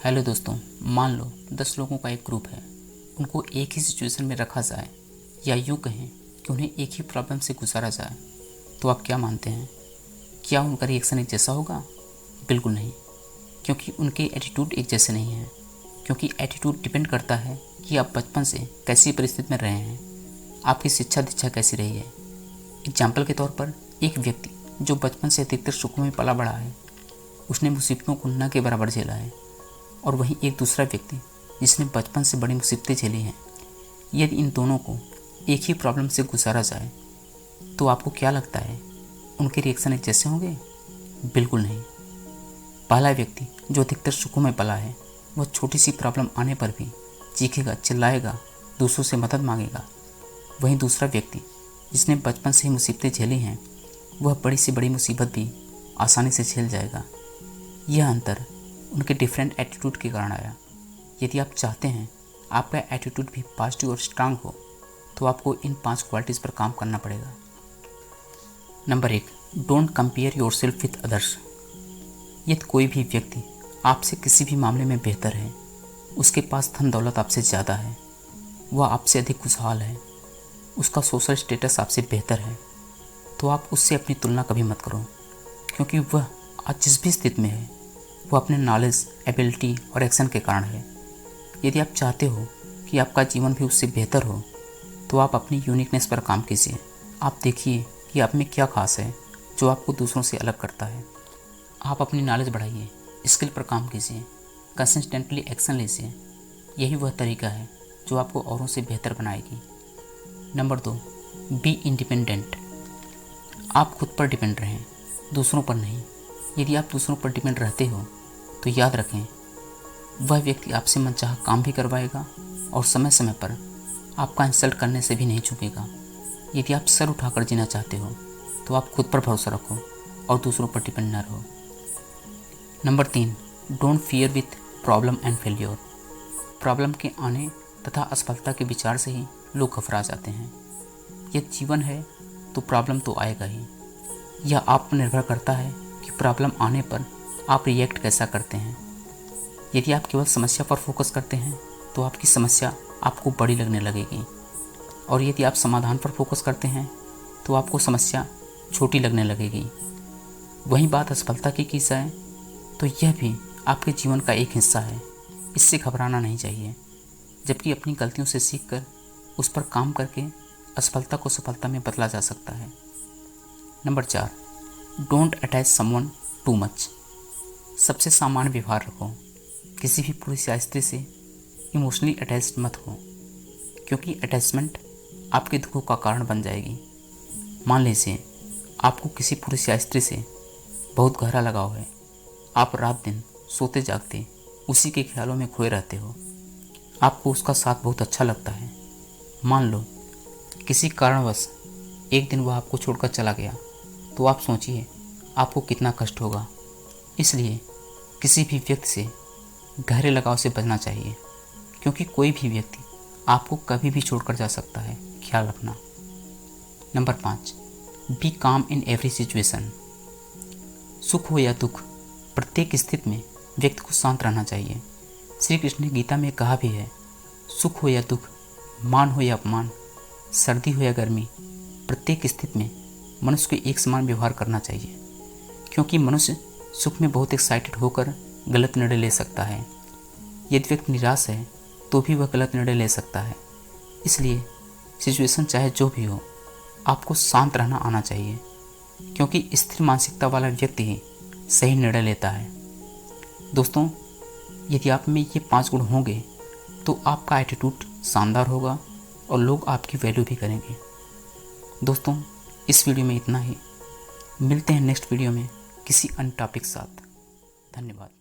Hello दोस्तों, मान लो 10 लोगों का एक ग्रुप है। उनको एक ही सिचुएशन में रखा जाए या यूँ कहें कि उन्हें एक ही प्रॉब्लम से गुजारा जाए, तो आप क्या मानते हैं? क्या उनका रिएक्शन एक जैसा होगा? बिल्कुल नहीं, क्योंकि उनके एटीट्यूड एक जैसे नहीं हैं। क्योंकि एटीट्यूड डिपेंड करता है कि आप बचपन से कैसी परिस्थिति में रहे हैं, आपकी शिक्षा दीक्षा कैसी रही है। एग्जाम्पल के तौर पर एक व्यक्ति जो बचपन से अधिकतर सुखों में पला बड़ा है, उसने मुसीबतों को न के बराबर झेला है। और वहीं एक दूसरा व्यक्ति जिसने बचपन से बड़ी मुसीबतें झेली हैं, यदि इन दोनों को एक ही प्रॉब्लम से गुजारा जाए तो आपको क्या लगता है, उनके रिएक्शन एक जैसे होंगे? बिल्कुल नहीं। पहला व्यक्ति जो अधिकतर सुखों में पला है, वह छोटी सी प्रॉब्लम आने पर भी चीखेगा, चिल्लाएगा, दूसरों से मदद मांगेगा। वहीं दूसरा व्यक्ति जिसने बचपन से ही मुसीबतें झेली हैं, वह बड़ी से बड़ी मुसीबत भी आसानी से झेल जाएगा। यह अंतर उनके डिफरेंट एटीट्यूड के कारण आया। यदि आप चाहते हैं आपका एटीट्यूड भी पॉजिटिव और स्ट्रांग हो, तो आपको इन 5 क्वालिटीज़ पर काम करना पड़ेगा। Number 1, don't compare yourself with others. यदि कोई भी व्यक्ति आपसे किसी भी मामले में बेहतर है, उसके पास धन दौलत आपसे ज़्यादा है, वह आपसे अधिक खुशहाल है, उसका सोशल स्टेटस आपसे बेहतर है, तो आप उससे अपनी तुलना कभी मत करो। क्योंकि वह आज जिस भी स्थिति में है, वो अपने नॉलेज, एबिलिटी और एक्शन के कारण है। यदि आप चाहते हो कि आपका जीवन भी उससे बेहतर हो, तो आप अपनी यूनिकनेस पर काम कीजिए। आप देखिए कि आप में क्या खास है जो आपको दूसरों से अलग करता है। आप अपनी नॉलेज बढ़ाइए, स्किल पर काम कीजिए, कंसिस्टेंटली एक्शन लीजिए। यही वह तरीका है जो आपको औरों से बेहतर बनाएगी। Number 2, be independent. आप खुद पर डिपेंड रहें, दूसरों पर नहीं। यदि आप दूसरों पर डिपेंड रहते हो तो याद रखें, वह व्यक्ति आपसे मनचाहा काम भी करवाएगा और समय समय पर आपका इंसल्ट करने से भी नहीं चूकेगा। यदि आप सर उठाकर जीना चाहते हो तो आप खुद पर भरोसा रखो और दूसरों पर डिपेंड न रहो। Number 3, don't fear with problem and failure. Problem के आने तथा असफलता के विचार से ही लोग घबरा जाते हैं। यह जीवन है तो प्रॉब्लम तो आएगा ही। यह आप पर निर्भर करता है कि प्रॉब्लम आने पर आप रिएक्ट कैसा करते हैं। यदि आप केवल समस्या पर फोकस करते हैं तो आपकी समस्या आपको बड़ी लगने लगेगी, और यदि आप समाधान पर फोकस करते हैं तो आपको समस्या छोटी लगने लगेगी। वहीं बात असफलता की जाए तो यह भी आपके जीवन का एक हिस्सा है, इससे घबराना नहीं चाहिए। जबकि अपनी गलतियों से सीखकर उस पर काम करके असफलता को सफलता में बदला जा सकता है। Number 4, don't attach someone too much. सबसे सामान्य व्यवहार रखो, किसी भी पुरुष या स्त्री से इमोशनली अटैच्ड मत हो, क्योंकि अटैचमेंट आपके दुखों का कारण बन जाएगी। मान लीजिए आपको किसी पुरुष या स्त्री से बहुत गहरा लगाव है, आप रात दिन सोते जागते उसी के ख्यालों में खोए रहते हो, आपको उसका साथ बहुत अच्छा लगता है। मान लो किसी कारणवश एक दिन वह आपको छोड़कर चला गया, तो आप सोचिए आपको कितना कष्ट होगा। इसलिए किसी भी व्यक्ति से गहरे लगाव से बचना चाहिए, क्योंकि कोई भी व्यक्ति आपको कभी भी छोड़कर जा सकता है, ख्याल रखना। नंबर 5, बी काम इन एवरी सिचुएशन। सुख हो या दुख, प्रत्येक स्थिति में व्यक्ति को शांत रहना चाहिए। श्री कृष्ण ने गीता में कहा भी है, सुख हो या दुख, मान हो या अपमान, सर्दी हो या गर्मी, प्रत्येक स्थिति में मनुष्य को एक समान व्यवहार करना चाहिए। क्योंकि मनुष्य सुख में बहुत एक्साइटेड होकर गलत निर्णय ले सकता है। यदि व्यक्ति निराश है तो भी वह गलत निर्णय ले सकता है। इसलिए सिचुएशन चाहे जो भी हो, आपको शांत रहना आना चाहिए, क्योंकि स्थिर मानसिकता वाला व्यक्ति ही सही निर्णय लेता है। दोस्तों, यदि आप में ये 5 गुण होंगे तो आपका एटीट्यूड शानदार होगा और लोग आपकी वैल्यू भी करेंगे। दोस्तों, इस वीडियो में इतना ही। मिलते हैं नेक्स्ट वीडियो में किसी अन्य टॉपिक के साथ। धन्यवाद।